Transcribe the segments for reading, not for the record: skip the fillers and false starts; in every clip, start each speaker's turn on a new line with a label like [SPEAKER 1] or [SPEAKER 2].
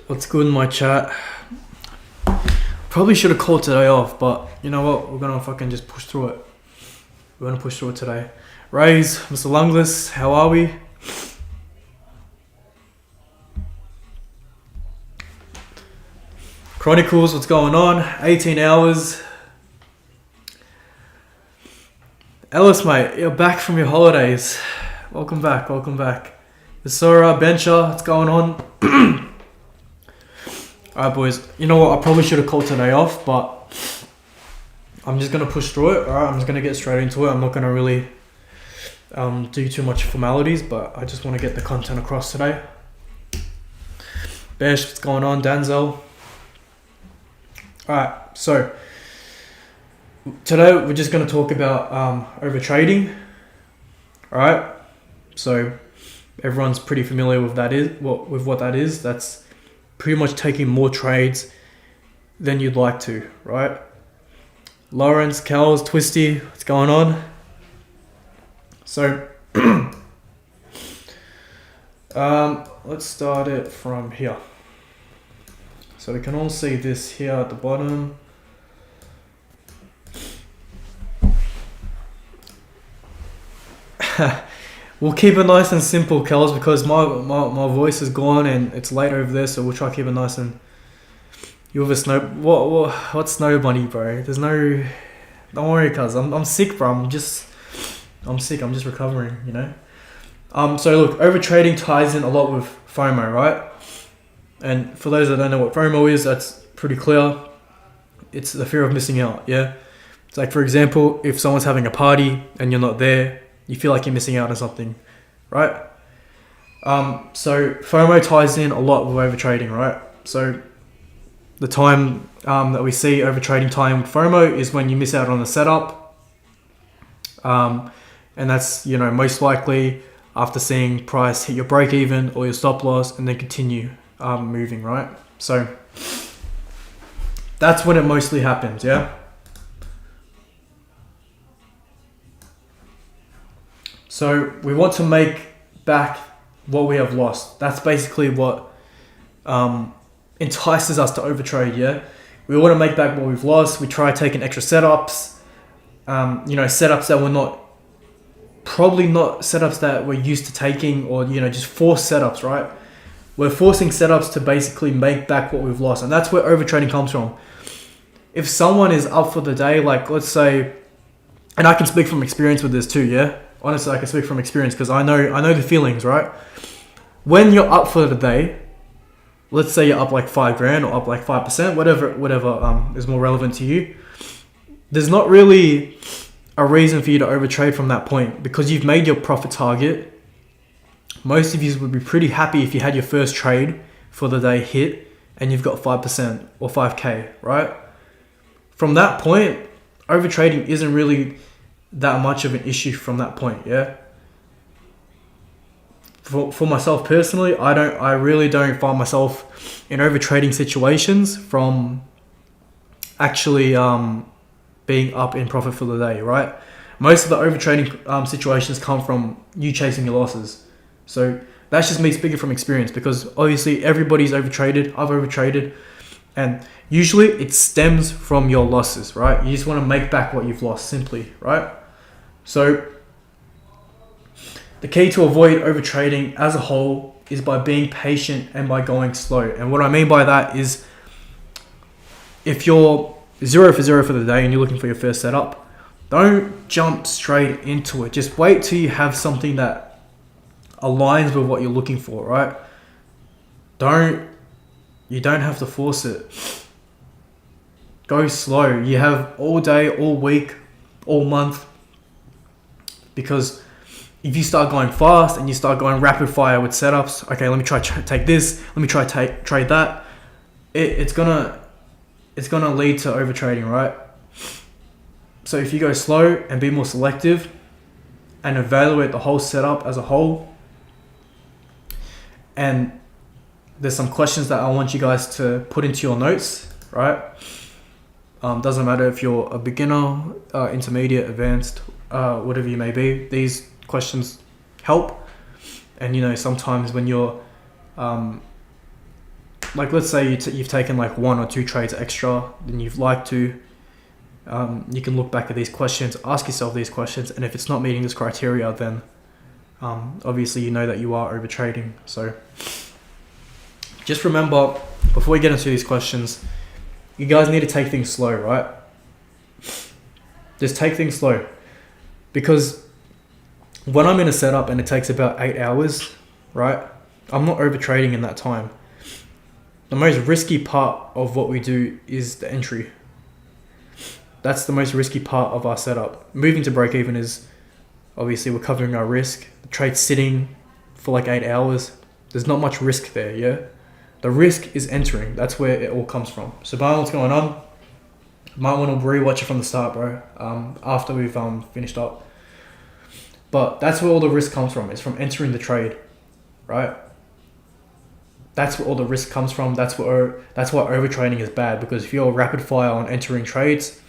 [SPEAKER 1] What's good in my chat? Probably should have called today off, but you know what? We're gonna fucking just push through it. We're gonna push through it today. Rays, Mr. Lungless, how are we? Chronicles, what's going on? 18 hours. Ellis, mate, you're back from your holidays. Welcome back, welcome back. Sora, Bencher, what's going on? Alright, boys. You know what? I probably should have called today off, but I'm just going to push through it. Alright, I'm just going to get straight into it. I'm not going to really do too much formalities, but I just want to get the content across today. Besh, what's going on? Danzel. Alright, so today we're just going to talk about overtrading. Alright, so everyone's pretty familiar with what that is. That's pretty much taking more trades than you'd like to, right? Lawrence, Kels, Twisty, what's going on? So let's start it from here. So we can all see this here at the bottom. We'll keep it nice and simple, Kels, because my voice is gone and it's late over there, so we'll try to keep it nice and... You have a snow... What's snow bunny, bro? There's no... Don't worry, cuz. I'm sick, bro. I'm sick. I'm just recovering, you know? So look, overtrading ties in a lot with FOMO, right? And for those that don't know what FOMO is, that's pretty clear. It's the fear of missing out, yeah? It's like, for example, if someone's having a party and you're not there, you feel like you're missing out on something, right? So FOMO ties in a lot with overtrading, right? So the time that we see overtrading tying with FOMO is when you miss out on the setup. And that's, you know, most likely after seeing price hit your break even or your stop loss and then continue moving, right? So that's when it mostly happens, yeah? So we want to make back what we have lost. That's basically what entices us to overtrade, yeah? We want to make back what we've lost. We try taking extra setups, you know, setups that we're probably not setups that we're used to taking, or, you know, just forced setups, right? We're forcing setups to basically make back what we've lost. And that's where overtrading comes from. If someone is up for the day, like let's say, and I can speak from experience with this too, yeah? Honestly, I can speak from experience because I know the feelings, right? When you're up for the day, let's say you're up like $5,000 or up like 5%, whatever is more relevant to you. There's not really a reason for you to overtrade from that point because you've made your profit target. Most of you would be pretty happy if you had your first trade for the day hit and you've got 5% or 5K, right? From that point, overtrading isn't really that much of an issue from that point, yeah? For myself personally, I really don't find myself in overtrading situations from actually being up in profit for the day, right? Most of the overtrading situations come from you chasing your losses. So that's just me speaking from experience because obviously everybody's overtraded, I've overtraded, and usually it stems from your losses, right? You just want to make back what you've lost simply, right? So the key to avoid overtrading as a whole is by being patient and by going slow. And what I mean by that is if you're 0 for 0 for the day and you're looking for your first setup, don't jump straight into it. Just wait till you have something that aligns with what you're looking for, right? You don't have to force it. Go slow. You have all day, all week, all month. Because if you start going fast and you start going rapid fire with setups, okay, let me try take this, let me try trade that, it's gonna lead to overtrading, right? So if you go slow and be more selective and evaluate the whole setup as a whole, and there's some questions that I want you guys to put into your notes, right? Doesn't matter if you're a beginner, intermediate, advanced, whatever you may be. These questions help. And sometimes when you're like, let's say you've taken like 1 or 2 trades extra than you'd like to, you can look back at these questions, ask yourself these questions, and if it's not meeting this criteria, then obviously you know that you are over trading. So just remember, before we get into these questions, you guys need to take things slow, right? Just take things slow, because when I'm in a setup and it takes about 8 hours, right, I'm not over trading in that time. The most risky part of what we do is the entry. That's the most risky part of our setup. Moving to break even is, obviously, we're covering our risk. The trade's sitting for like 8 hours. There's not much risk there, yeah? The risk is entering. That's where it all comes from. So, Brian, what's going on? Might want to rewatch it from the start, bro, after we've finished up. But that's where all the risk comes from. It's from entering the trade, right? That's where all the risk comes from. That's why overtrading is bad, because if you're rapid fire on entering trades,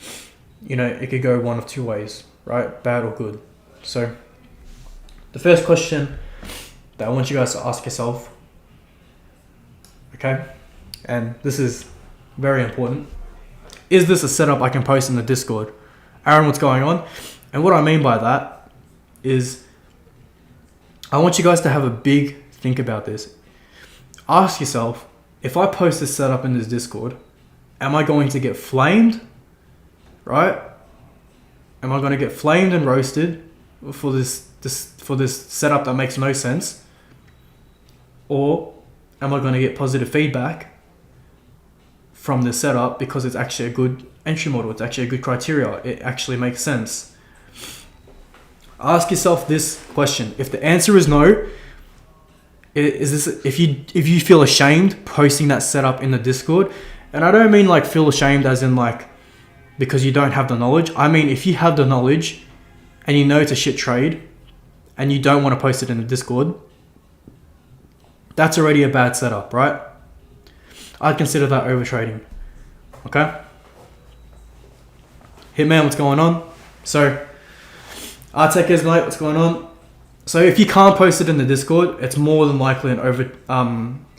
[SPEAKER 1] it could go one of 2 ways, right? Bad or good. So the first question that I want you guys to ask yourself, okay, and this is very important, is this a setup I can post in the Discord? Aaron, what's going on? And what I mean by that is, I want you guys to have a big think about this. Ask yourself, if I post this setup in this Discord, am I going to get flamed, right? Am I going to get flamed and roasted for this setup that makes no sense? Or am I going to get positive feedback from this setup because it's actually a good entry model, it's actually a good criteria, it actually makes sense? Ask yourself this question. If the answer is no, is this, if you feel ashamed posting that setup in the Discord, and I don't mean like feel ashamed as in like because you don't have the knowledge. I mean, if you have the knowledge and you know it's a shit trade and you don't want to post it in the Discord, that's already a bad setup, right? I'd consider that overtrading. Okay? Hitman, what's going on? So, Artek is late, what's going on? So if you can't post it in the Discord, it's more than likely a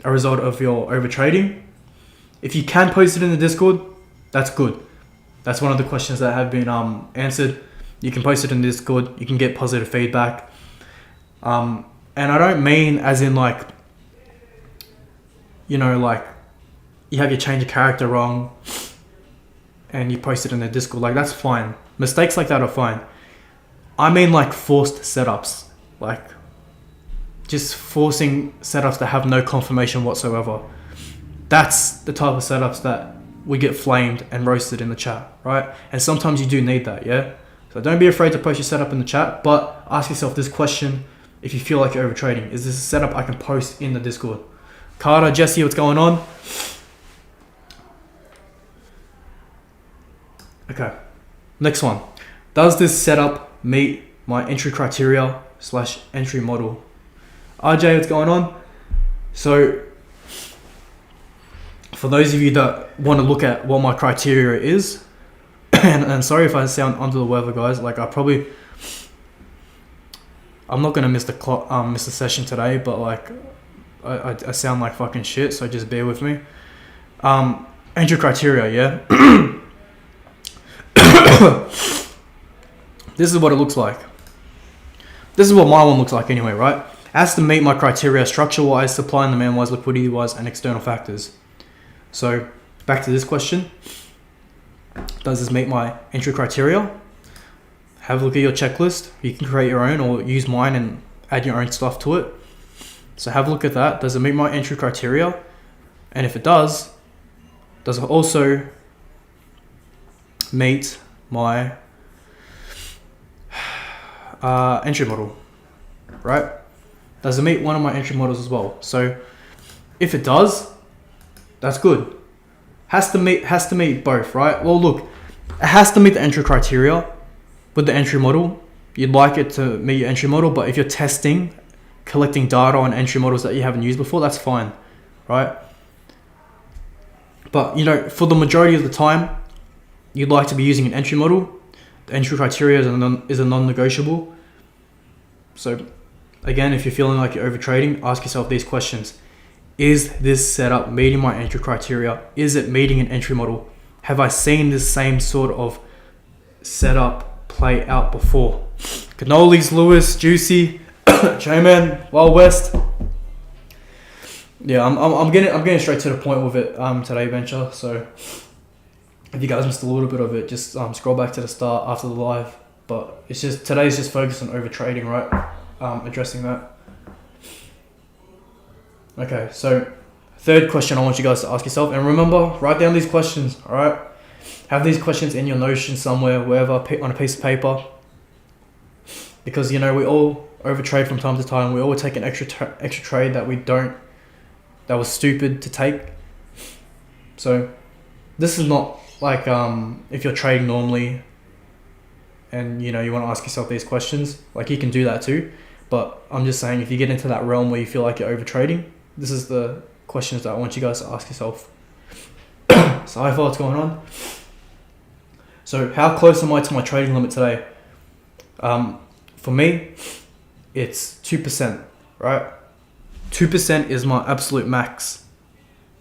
[SPEAKER 1] result of your overtrading. If you can post it in the Discord, that's good. That's one of the questions that have been answered. You can post it in the Discord, you can get positive feedback. And I don't mean as in like, like you have your change of character wrong and you post it in the Discord, like that's fine. Mistakes like that are fine. I mean like forced setups. Like just forcing setups that have no confirmation whatsoever. That's the type of setups that we get flamed and roasted in the chat, right? And sometimes you do need that, yeah? So don't be afraid to post your setup in the chat, but ask yourself this question if you feel like you're overtrading. Is this a setup I can post in the Discord? Carter, Jesse, what's going on? Okay, next one. Does this setup meet my entry criteria / entry model? RJ, what's going on? So for those of you that want to look at what my criteria is, and sorry if I sound under the weather, guys, like I'm not gonna miss the session today, but like I sound like fucking shit, so just bear with me. Entry criteria, yeah. This is what it looks like. This is what my one looks like anyway, right? It has to meet my criteria structure-wise, supply and demand-wise, liquidity-wise, and external factors. So back to this question. Does this meet my entry criteria? Have a look at your checklist. You can create your own or use mine and add your own stuff to it. So have a look at that. Does it meet my entry criteria? And if it does it also meet my entry model, right? Does it meet one of my entry models as well? So if it does, that's good. Has to meet both, right? Well, look, it has to meet the entry criteria with the entry model. You'd like it to meet your entry model, but if you're collecting data on entry models that you haven't used before, that's fine, right? But for the majority of the time, you'd like to be using an entry model. The entry criteria is a non-negotiable. So again, if you're feeling like you're overtrading, ask yourself these questions. Is this setup meeting my entry criteria? Is it meeting an entry model? Have I seen this same sort of setup play out before? Cannolis, Lewis, Juicy, J-Man, Wild West. Yeah, I'm getting straight to the point with it today, Venture. So if you guys missed a little bit of it, just scroll back to the start after the live. But it's just today's just focused on overtrading, right? Addressing that. Okay, so third question I want you guys to ask yourself, and remember, write down these questions. All right, have these questions in your Notion somewhere, wherever, on a piece of paper, because we all overtrade from time to time. We all take an extra trade that was stupid to take. So this is not like if you're trading normally and you want to ask yourself these questions, like you can do that too. But I'm just saying, if you get into that realm where you feel like you're overtrading, this is the questions that I want you guys to ask yourself. So I thought what's going on. So how close am I to my trading limit today? For me, it's 2%, right? 2% is my absolute max,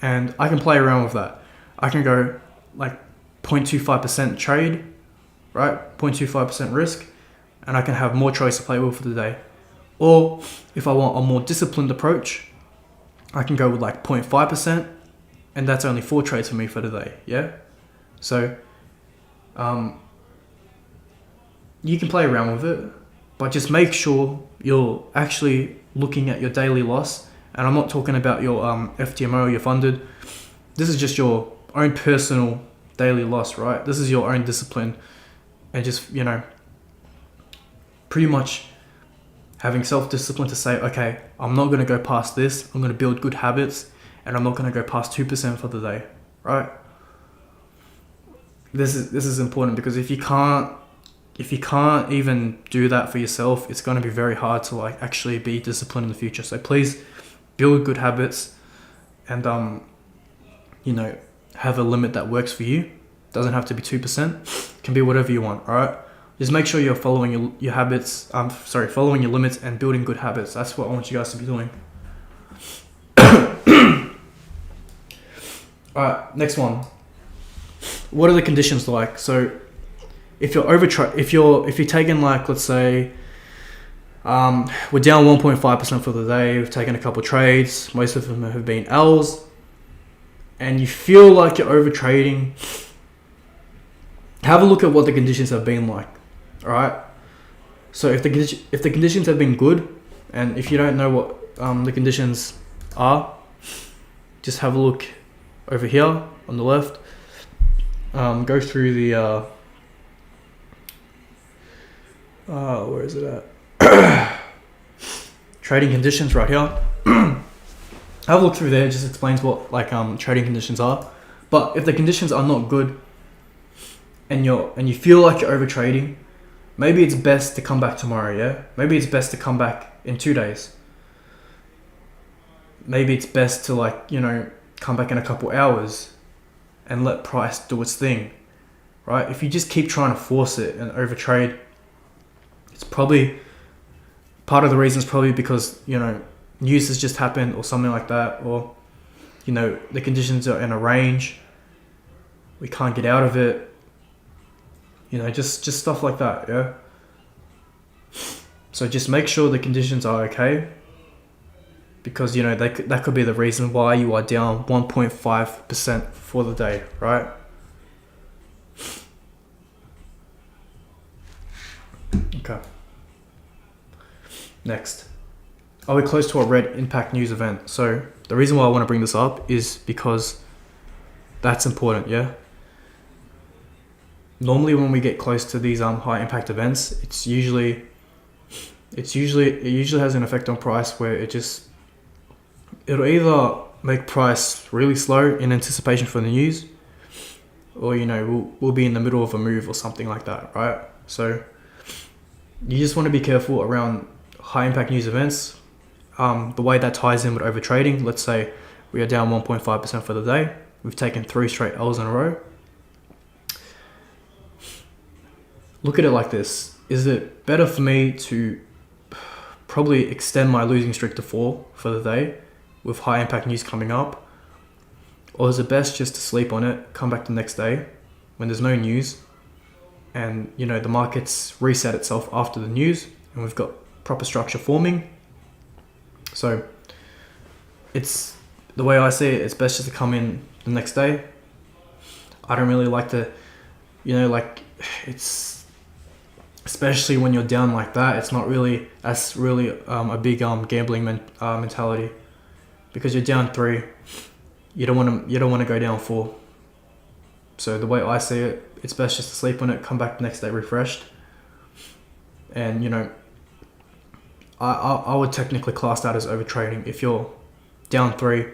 [SPEAKER 1] and I can play around with that. I can go like 0.25% trade, right? 0.25% risk, and I can have more trades to play with for the day. Or if I want a more disciplined approach, I can go with like 0.5%, and that's only 4 trades for me for the day. Yeah. So you can play around with it, but just make sure you're actually looking at your daily loss. And I'm not talking about your FTMO, your funded. This is just your own personal daily loss, right? This is your own discipline, and just pretty much having self-discipline to say, okay, I'm not going to go past this. I'm going to build good habits, and I'm not going to go past 2% for the day, right? This is important, because if you can't even do that for yourself, it's going to be very hard to like actually be disciplined in the future. So please build good habits, and have a limit that works for you. Doesn't have to be 2%. It can be whatever you want. All right. Just make sure you're following your habits. Following your limits and building good habits. That's what I want you guys to be doing. All right, next one. What are the conditions like? So, if you're if you're taking, like, let's say, we're down 1.5% for the day. We've taken a couple trades. Most of them have been L's, and you feel like you're overtrading. Have a look at what the conditions have been like. All right. So if the conditions have been good, and if you don't know what the conditions are, just have a look over here on the left. Go through the where is it at? Trading conditions right here. Have a look through there. It just explains what trading conditions are. But if the conditions are not good, and you feel like you're overtrading, maybe it's best to come back tomorrow. Yeah, maybe it's best to come back in 2 days. Maybe it's best to come back in a couple hours and let price do its thing, right? If you just keep trying to force it and overtrade, it's probably part of the reason is probably because news has just happened or something like that, or the conditions are in a range, we can't get out of it. Just stuff like that, yeah? So just make sure the conditions are okay, because, that could be the reason why you are down 1.5% for the day, right? Okay. Next. Are we close to a red impact news event? So the reason why I want to bring this up is because that's important, yeah? Normally when we get close to these high impact events, it usually has an effect on price where it'll either make price really slow in anticipation for the news, or we'll be in the middle of a move or something like that, right? So you just want to be careful around high impact news events. The way that ties in with overtrading, let's say we are down 1.5% for the day, we've taken 3 straight L's in a row. Look at it like this. Is it better for me to probably extend my losing streak to 4 for the day with high impact news coming up? Or is it best just to sleep on it, come back the next day when there's no news, and the market's reset itself after the news and we've got proper structure forming? So it's the way I see it, it's best just to come in the next day. I don't really like to, it's, especially when you're down like that, it's not really, that's really a big gambling mentality, because you're down 3, you don't want to go down 4. So the way I see it, it's best just to sleep on it, come back the next day refreshed. And I would technically class that as overtrading. If you're down 3,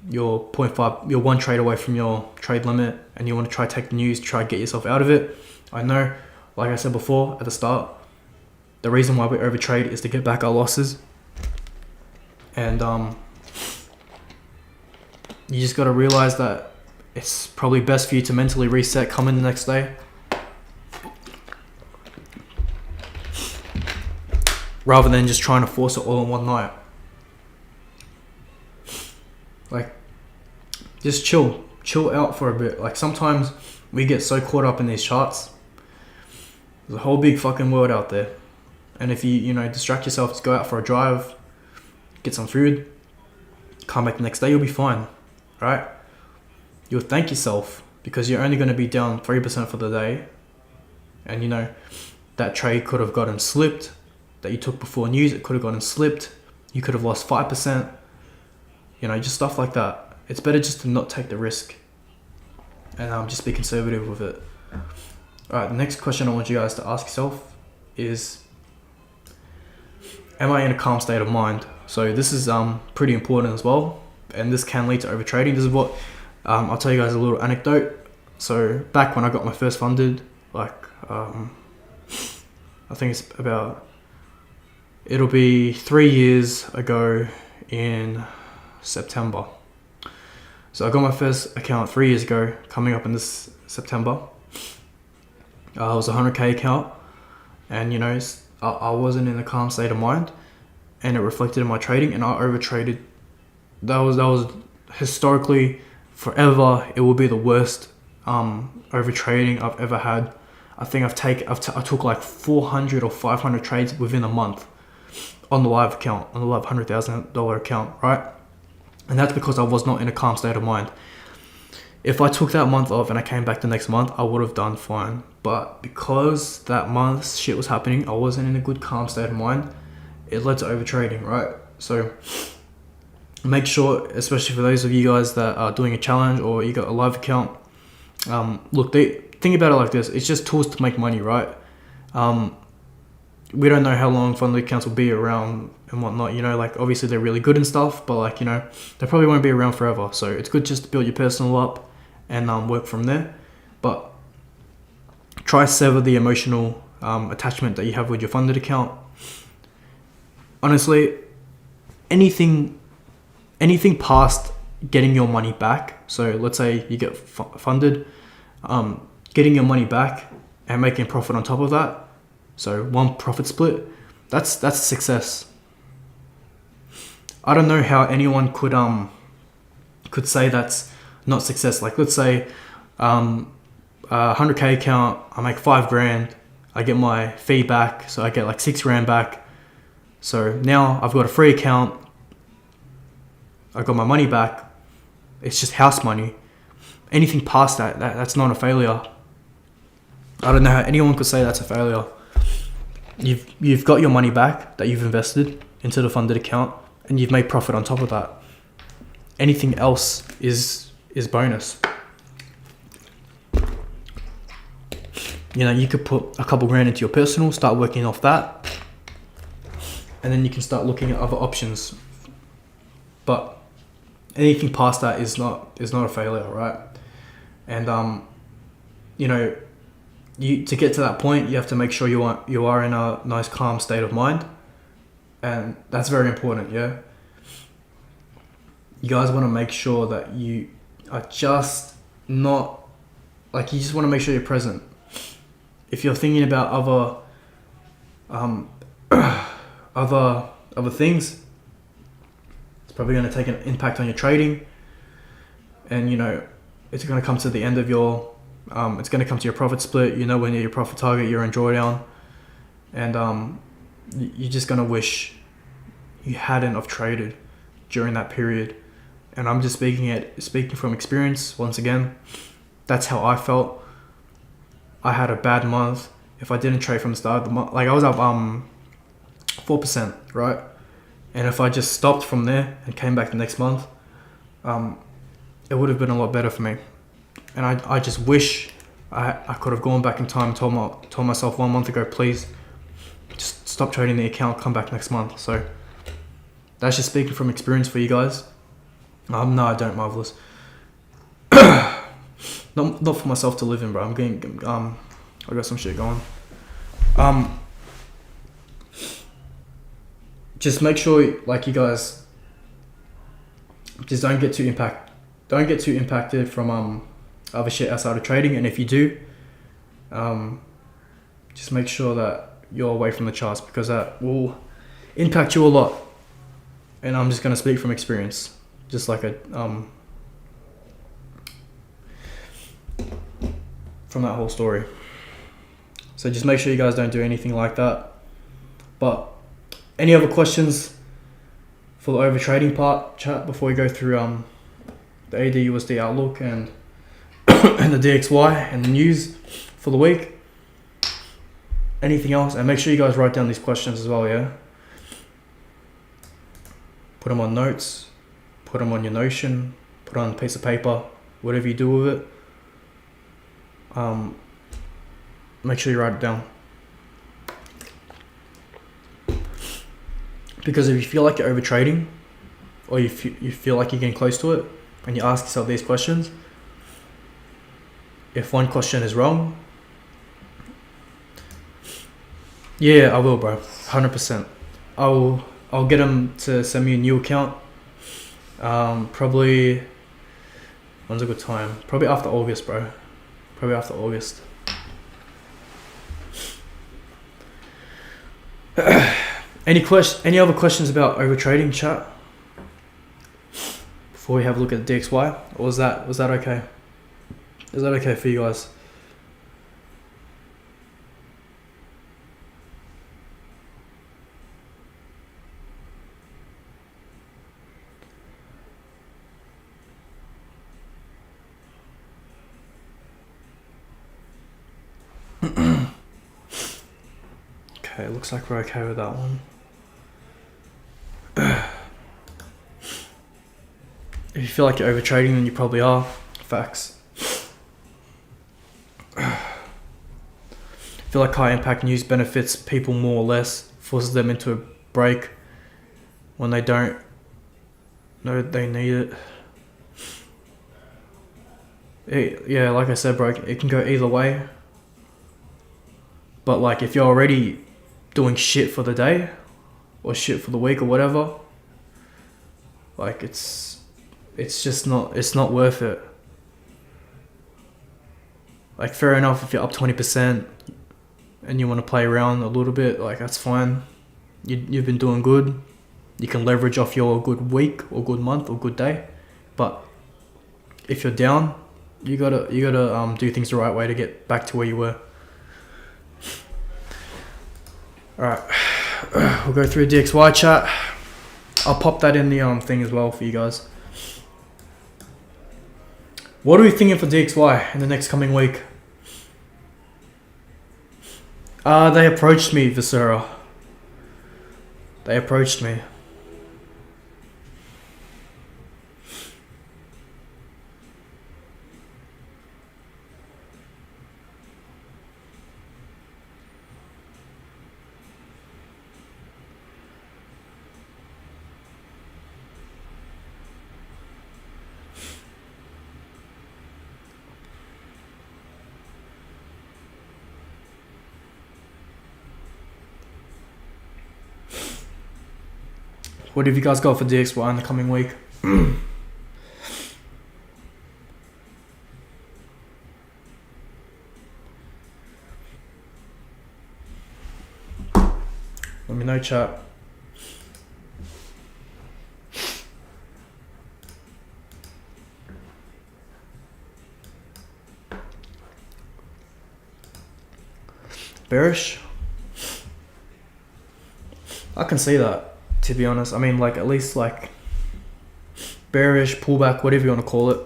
[SPEAKER 1] you're 0.5, you're 1 trade away from your trade limit, and you want to try take the news, try get yourself out of it. I know, like I said before at the start, the reason why we overtrade is to get back our losses. And you just got to realize that it's probably best for you to mentally reset, come in the next day, rather than just trying to force it all in one night. Like, just chill out for a bit. Like, sometimes we get so caught up in these charts. There's a whole big fucking world out there, and if you distract yourself, just go out for a drive, get some food, come back the next day, you'll be fine, right? You'll thank yourself, because you're only going to be down 3% for the day, and that trade could have gotten slipped that you took before news. It could have gotten slipped. You could have lost 5%. Just stuff like that. It's better just to not take the risk and just be conservative with it. Alright, the next question I want you guys to ask yourself is, am I in a calm state of mind? So this is pretty important as well, and this can lead to overtrading. This is what I'll tell you guys a little anecdote. So back when I got my first funded, I think it'll be 3 years ago in September. So I got my first account 3 years ago, coming up in this September. It was a 100k account, and I wasn't in a calm state of mind, and it reflected in my trading, and I overtraded. That was historically, forever, it will be the worst overtrading I've ever had. I think I took like 400 or 500 trades within a month on the live account, on the live $100,000 account, right? And that's because I was not in a calm state of mind. If I took that month off and I came back the next month, I would have done fine. But because that month shit was happening, I wasn't in a good calm state of mind. It led to overtrading, right? So make sure, especially for those of you guys that are doing a challenge or you got a live account, think about it like this. It's just tools to make money, right? We don't know how long funded accounts will be around and whatnot, obviously they're really good and stuff, but they probably won't be around forever. So it's good just to build your personal up and work from there. But try sever the emotional attachment that you have with your funded account. Honestly, anything past getting your money back. So let's say you get funded, getting your money back and making profit on top of that. So one profit split, that's success. I don't know how anyone could say that's not success. Like, let's say 100k account, I make 5 grand, I get my fee back, so I get like 6 grand back. So now I've got a free account, I got my money back. It's just house money. Anything past that's not a failure. I don't know how anyone could say that's a failure. You've got your money back that you've invested into the funded account, and you've made profit on top of that. Anything else is bonus. You could put a couple grand into your personal, start working off that, and then you can start looking at other options. But anything past that is not a failure, right? And to get to that point, you have to make sure you are in a nice calm state of mind, and that's very important. Yeah, you guys want to make sure that you are just not you just want to make sure you're present. If you're thinking about other things. It's probably going to take an impact on your trading, and it's going to come to the end of your it's going to come to your profit split. When your profit target, you're in drawdown, and you're just going to wish you hadn't have traded during that period. And I'm just speaking from experience once again. That's how I felt. I had a bad month. If I didn't trade from the start of the month, like I was up 4%, right? And if I just stopped from there and came back the next month, it would have been a lot better for me. And I just wish I could have gone back in time and told myself 1 month ago, please just stop trading the account, come back next month. So that's just speaking from experience for you guys. No, I don't, Marvelous. Not for myself to live in, bro. I got some shit going. Just make sure, like, you guys, just don't get too impacted from other shit outside of trading. And if you do, just make sure that you're away from the charts, because that will impact you a lot. And I'm just gonna speak from experience, just like from that whole story. So just make sure you guys don't do anything like that. But any other questions for the overtrading part, chat, before we go through the AD/USD outlook and and the DXY and the news for the week? Anything else? And make sure you guys write down these questions as well, yeah? Put them on notes, put them on your Notion, put on a piece of paper, whatever you do with it. Make sure you write it down. Because if you feel like you're overtrading, or you feel like you're getting close to it, and you ask yourself these questions, if one question is wrong, yeah, I will, bro, 100%. I'll get them to send me a new account. Probably, when's a good time? Probably after August, bro. Probably after August. Any other questions about overtrading, chat? Before we have a look at the DXY, or was that okay? Is that okay for you guys? Okay, looks like we're okay with that one. If you feel like you're overtrading, then you probably are. Facts. I feel like high impact news benefits people more or less, forces them into a break when they don't know they need it. Yeah, like I said, bro, it can go either way. But like, if you're already doing shit for the day or shit for the week or whatever, like it's not worth it. Like, fair enough if you're up 20% and you want to play around a little bit, like, that's fine. You've been doing good. You can leverage off your good week or good month or good day. But if you're down, you gotta do things the right way to get back to where you were. Alright, we'll go through DXY chat. I'll pop that in the thing as well for you guys. What are we thinking for DXY in the next coming week? They approached me, Viscera. They approached me. What have you guys got for DXY in the coming week? Let me know, chat. Bearish. I can see that, to be honest. I mean, like, at least like bearish, pullback, whatever you want to call it.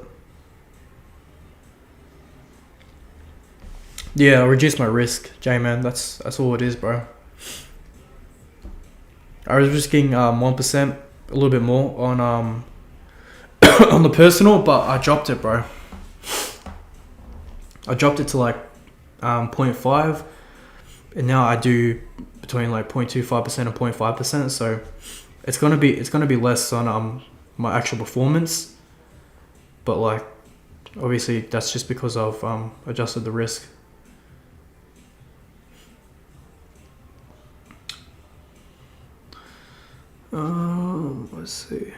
[SPEAKER 1] Yeah, I reduced my risk, J-Man. That's all it is, bro. I was risking 1%, a little bit more on on the personal, but I dropped it, bro. I dropped it to like 0.5, and now I do between like 0.25% and 0.5%. So it's gonna be less on my actual performance, but like obviously that's just because I've adjusted the risk. Let's see.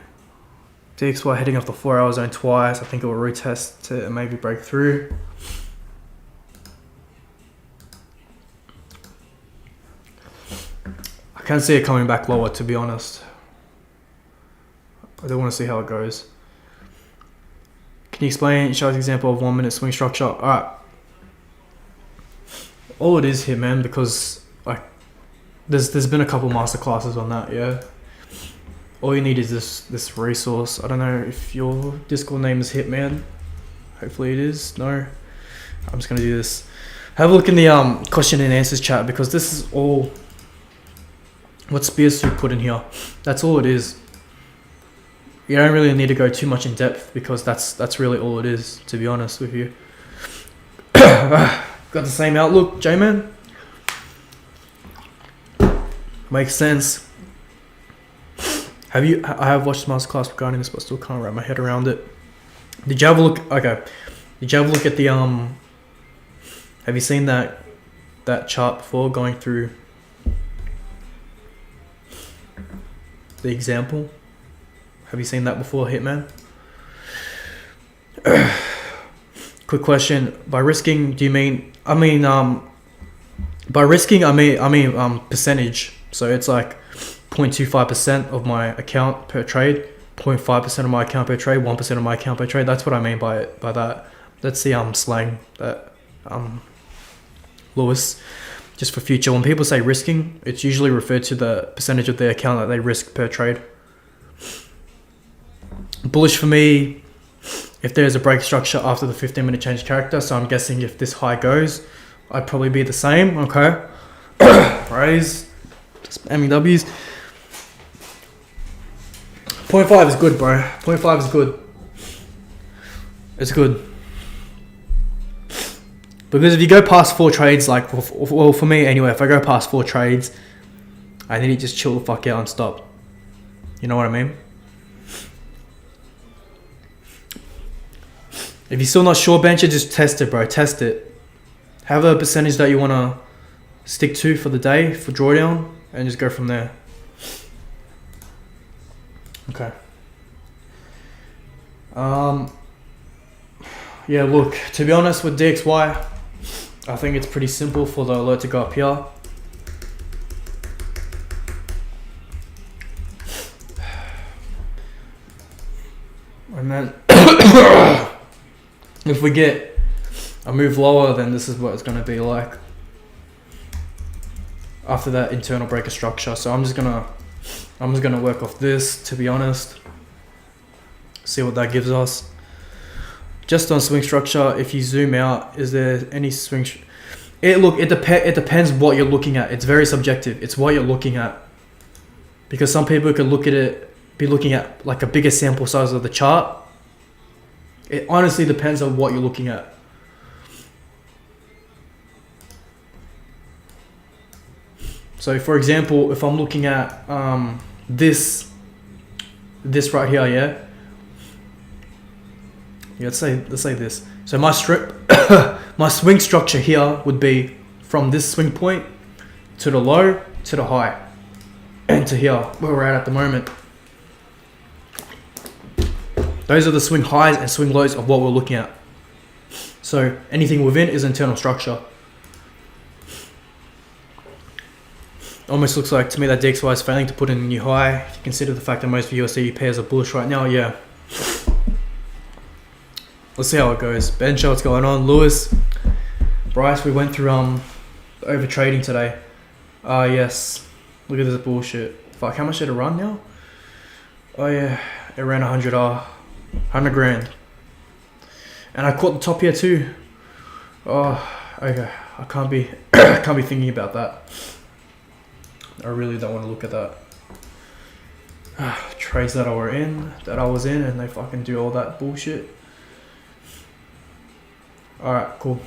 [SPEAKER 1] DXY heading off the 4-hour zone twice. I think it will retest it and maybe break through. I can't see it coming back lower, to be honest. I don't want to see how it goes. Can you explain, show us an example of 1 minute swing structure? Alright. All it is here, man, because like there's been a couple masterclasses on that, yeah. All you need is this resource. I don't know if your Discord name is Hitman. Hopefully it is. No. I'm just gonna do this. Have a look in the question and answers chat, because this is all what Spearsuit put in here. That's all it is. You don't really need to go too much in depth, because that's really all it is, to be honest with you. Got the same outlook, J-Man? Makes sense. I have watched Masterclass regarding this, but still can't wrap my head around it. Did you have a look? Okay. Did you have a look at the have you seen that chart before, going through the example? Have you seen that before, Hitman? Quick question. By risking, do you mean? By risking, I mean percentage. So it's like 0.25% of my account per trade, 0.5% of my account per trade, 1% of my account per trade. That's what I mean by that. That's the slang that Lewis. Just for future, when people say risking, it's usually referred to the percentage of their account that they risk per trade. Bullish for me, if there's a break structure after the 15-minute change character. So I'm guessing if this high goes, I'd probably be the same. Okay. Raise. Spamming W's. 0.5 is good, bro. 0.5 is good. It's good. Because if you go past 4 trades, like, well, for me anyway, if I go past 4 trades, I need to just chill the fuck out and stop. You know what I mean? If you're still not sure, bench it, just test it, bro. Test it. Have a percentage that you want to stick to for the day, for drawdown, and just go from there. Okay. Yeah, look, to be honest with DXY, I think it's pretty simple for the alert to go up here. And then if we get a move lower, then this is what it's going to be like after that internal breaker structure. So I'm just gonna work off this, to be honest. See what that gives us. Just on swing structure, if you zoom out, is there any swing? It depends what you're looking at. It's very subjective. It's what you're looking at, because some people could be looking at like a bigger sample size of the chart. It honestly depends on what you're looking at. So for example, if I'm looking at this right here, yeah. Let's say this. So my my swing structure here would be from this swing point to the low to the high, and to here where we're at the moment. Those are the swing highs and swing lows of what we're looking at. So anything within is internal structure. Almost looks like to me that DXY is failing to put in a new high. If you consider the fact that most USD pairs are bullish right now, yeah. Let's see how it goes. Ben, show what's going on. Lewis, Bryce, we went through over trading today. Yes. Look at this bullshit. Fuck, how much did it run now? Oh yeah, it ran 100 grand. And I caught the top here too. Oh, okay. I can't be can't be thinking about that. I really don't want to look at that. Trades that I was in, and they fucking do all that bullshit. Alright, cool.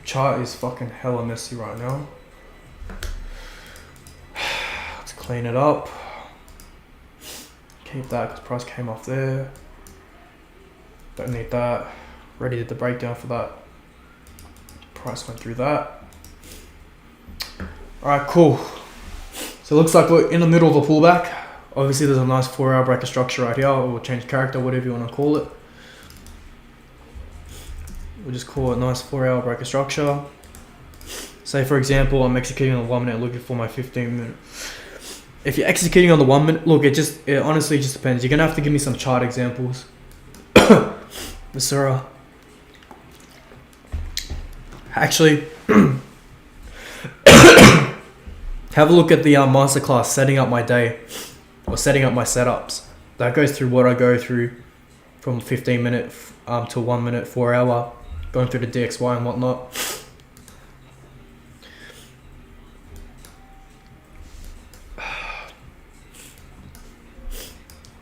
[SPEAKER 1] Chart is fucking hella messy right now. Let's clean it up. Keep that because price came off there. Don't need that. Already did the breakdown for that. Price went through that. Alright, cool. So it looks like we're in the middle of a pullback. Obviously there's a nice 4-hour breaker structure right here, or change character, whatever you want to call it. We'll just call it a nice 4-hour breaker structure. Say for example, I'm executing on the 1 minute looking for my 15 minute. If you're executing on the 1 minute, look, it honestly just depends. You're gonna have to give me some chart examples. Basura. Actually, have a look at the masterclass setting up my day, or setting up my setups. That goes through what I go through from 15 minute to 1 minute, 4 hour, going through the DXY and whatnot.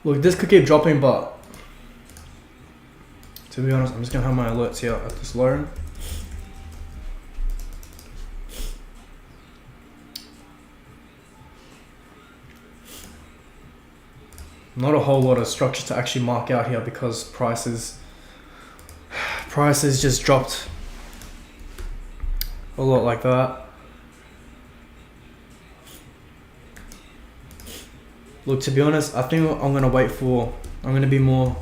[SPEAKER 1] Look, this could keep dropping, but to be honest, I'm just gonna have my alerts here at this low. Not a whole lot of structure to actually mark out here because prices just dropped a lot like that. Look, to be honest, I think I'm gonna be more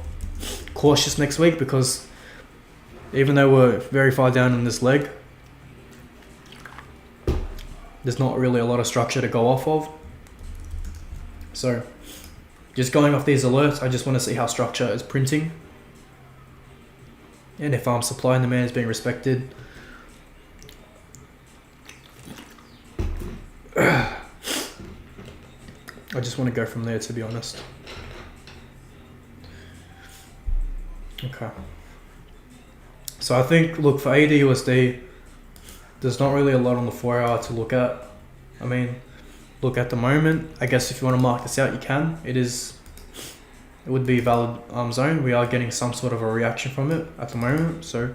[SPEAKER 1] cautious next week because even though we're very far down in this leg, there's not really a lot of structure to go off of. So just going off these alerts, I just want to see how structure is printing. And if supply and demand is being respected. I just want to go from there, to be honest. Okay. So I think, look, for AUD/USD, there's not really a lot on the 4 hour to look at. I mean, look, at the moment, I guess if you want to mark this out, you can. It would be a valid zone. We are getting some sort of a reaction from it at the moment. So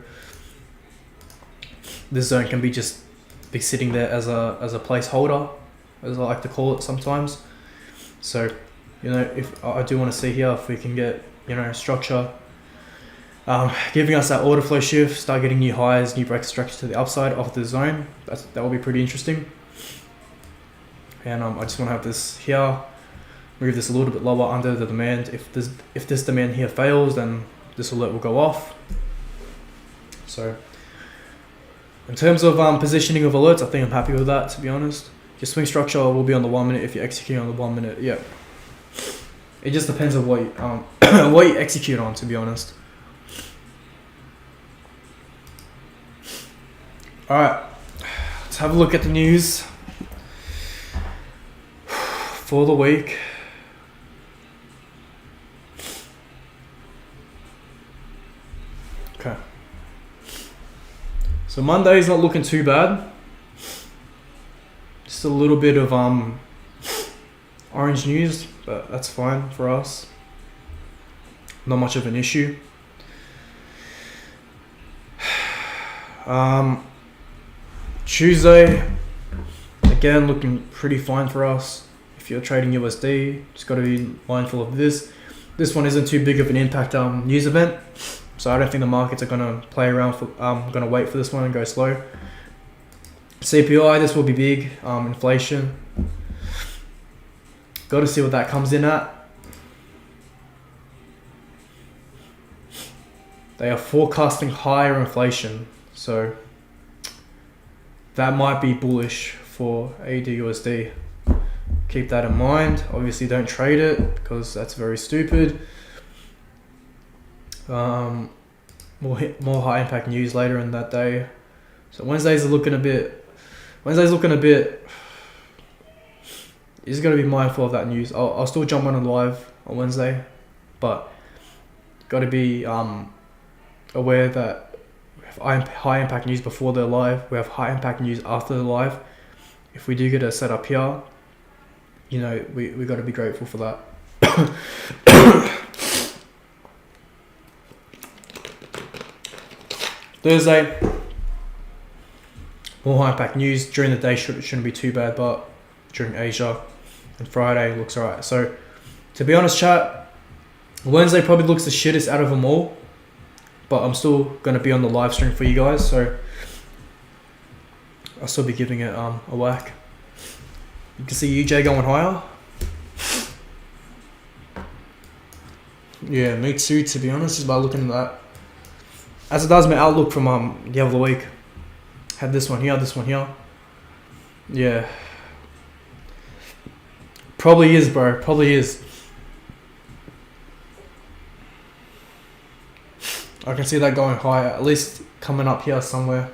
[SPEAKER 1] this zone can be sitting there as a placeholder, as I like to call it sometimes. So, if I do want to see here if we can get, structure, giving us that order flow shift, start getting new highs, new break structure to the upside of the zone. That will be pretty interesting. And I just want to have this here, move this a little bit lower under the demand. If this demand here fails, then this alert will go off. So in terms of positioning of alerts, I think I'm happy with that, to be honest. Your swing structure will be on the 1 minute if you're executing on the 1 minute. Yeah, it just depends on what what you execute on, to be honest. All right, let's have a look at the news for the week. Okay. So Monday is not looking too bad. Just a little bit of orange news, but that's fine for us. Not much of an issue. Tuesday, again, looking pretty fine for us. If you're trading USD, just got to be mindful of this. This one isn't too big of an impact news event, so I don't think the markets are gonna play around for. Gonna wait for this one and go slow. CPI, this will be big. Inflation. Got to see what that comes in at. They are forecasting higher inflation, so that might be bullish for AUD/USD. Keep that in mind. Obviously, don't trade it because that's very stupid. More high impact news later in that day, So Wednesdays are looking a bit. You just gotta be mindful of that news. I'll still jump on a live on Wednesday, but gotta be aware that we have high impact news before they're live. We have high impact news after the live. If we do get a setup here, you know, we gotta be grateful for that. Thursday, more high impact news. During the day shouldn't be too bad, but during Asia, and Friday looks alright. So to be honest, chat, Wednesday probably looks the shittest out of them all, but I'm still gonna be on the live stream for you guys, so I'll still be giving it a whack. You can see UJ going higher. Yeah, me too, to be honest, just by looking at that. As it does my outlook from the other week. Had this one here, this one here. Yeah. Probably is, bro. Probably is. I can see that going higher, at least coming up here somewhere.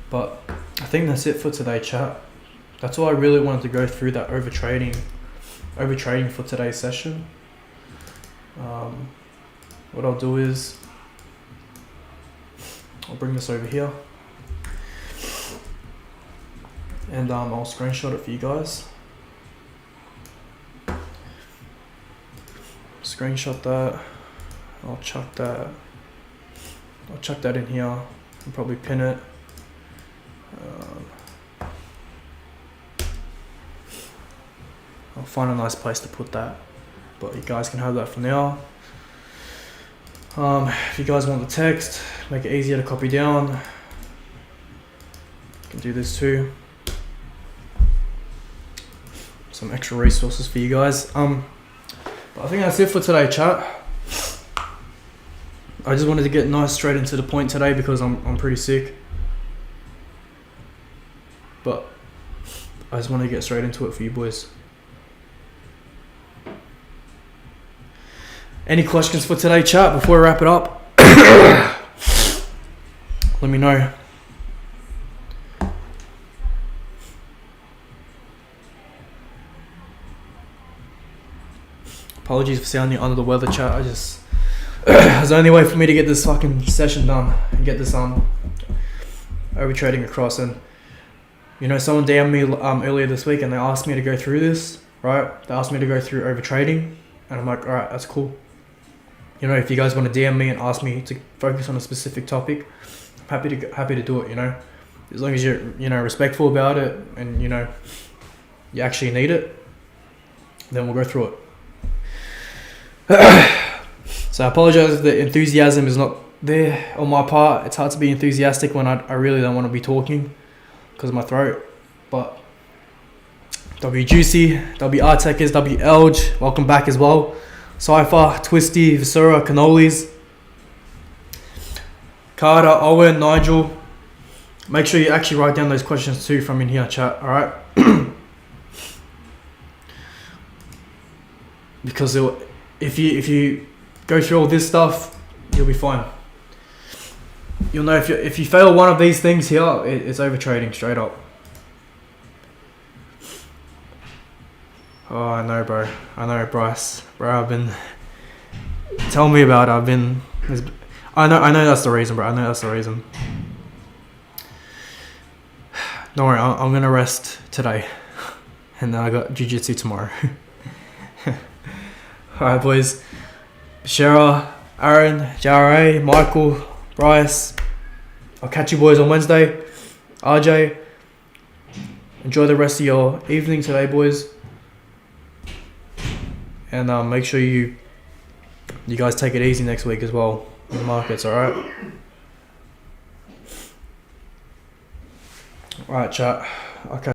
[SPEAKER 1] But I think that's it for today, chat. That's all I really wanted to go through, that overtrading for today's session. What I'll do is I'll bring this over here and I'll screenshot it for you guys. Screenshot that. I'll chuck that in here and probably pin it. I'll find a nice place to put that, but you guys can have that for now. If you guys want the text, make it easier to copy down, you can do this too. Some extra resources for you guys. But I think that's it for today, chat. I just wanted to get nice straight into the point today because I'm pretty sick. But I just want to get straight into it for you boys. Any questions for today, chat, before we wrap it up? Let me know. Apologies for sounding under the weather, chat. It's the only way for me to get this fucking session done and get this overtrading across. And you know, someone DM'd me earlier this week and they asked me to go through this, right? They asked me to go through overtrading, and I'm like, all right, that's cool. You know, if you guys want to DM me and ask me to focus on a specific topic, I'm happy to do it. You know, as long as you're respectful about it and you know you actually need it, then we'll go through it. So I apologize if the enthusiasm is not there on my part. It's hard to be enthusiastic when I really don't want to be talking because of my throat. But W Juicy, W Artekers, W Elge, welcome back as well. Cypher, Twisty, Visura, Cannolis, Carter, Owen, Nigel. Make sure you actually write down those questions too from in here, chat, alright? Because if you go through all this stuff, you'll be fine. You'll know if you fail one of these things here, it's overtrading straight up. Oh, I know, bro. I know, Bryce. Bro, tell me about it. I know that's the reason, bro. I know that's the reason. Don't worry, I'm gonna rest today. And then I got jiu-jitsu tomorrow. Alright, boys. Shara, Aaron, JRA, Michael, Bryce. I'll catch you boys on Wednesday. RJ. Enjoy the rest of your evening today, boys. And make sure you guys take it easy next week as well in the markets, alright? Alright, chat. Okay.